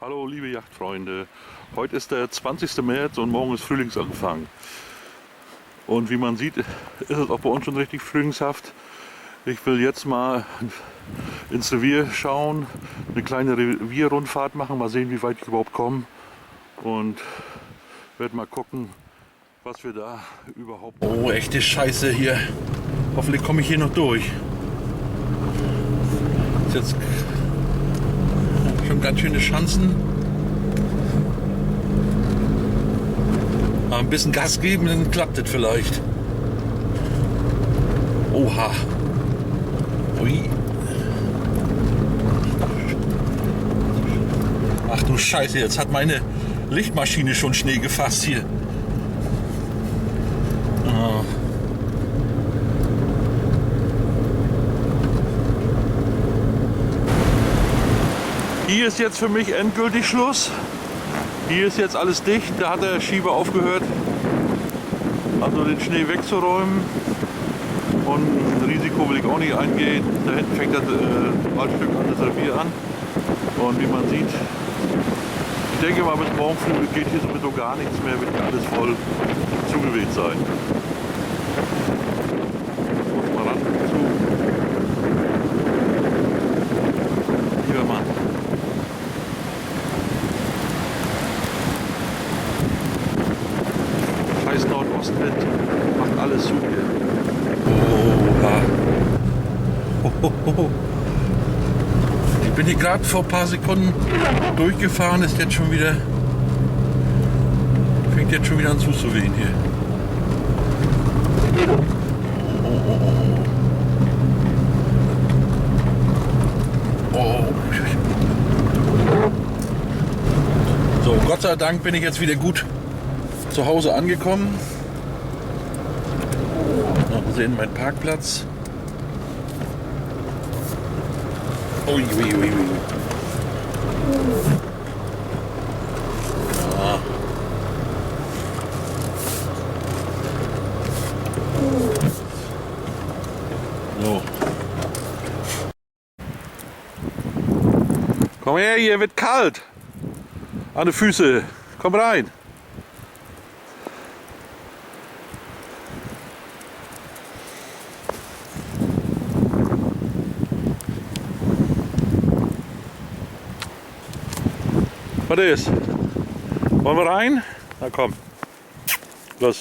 Hallo liebe Yachtfreunde, heute ist der 20. März und morgen ist Frühlingsanfang. Und wie man sieht, ist es auch bei uns schon richtig frühlingshaft. Ich will jetzt mal ins Revier schauen, eine kleine Revierrundfahrt machen, mal sehen, wie weit ich überhaupt komme. Und werde mal gucken, was wir da überhaupt... Oh, echte Scheiße hier. Hoffentlich komme ich hier noch durch. Ist jetzt schon ganz schöne Schanzen. Mal ein bisschen Gas geben, dann klappt das vielleicht. Oha. Ui. Ach du Scheiße, jetzt hat meine Lichtmaschine schon Schnee gefasst hier. Oh. Hier ist jetzt für mich endgültig Schluss. Hier ist jetzt alles dicht. Da hat der Schieber aufgehört, also den Schnee wegzuräumen. Und ein Risiko will ich auch nicht eingehen. Da hinten fängt das Waldstück an, das Revier an. Und wie man sieht, ich denke mal, bis morgen früh geht hier sowieso gar nichts mehr, wird hier alles voll zugeweht sein. Mal ran zu. Lieber Mann. Scheiß Nordostwind macht alles zu hier. Oha. Ich bin hier gerade vor ein paar Sekunden durchgefahren, ist jetzt schon wieder, fängt jetzt schon wieder an zuzuwehen hier. Oh. So, Gott sei Dank bin ich jetzt wieder gut zu Hause angekommen. Wir sehen meinen Parkplatz. Ui, ui, ui, ui. Ja. So. Komm her, hier wird kalt. An die Füße. Komm rein. Was ist? Wollen wir rein? Na komm. Los.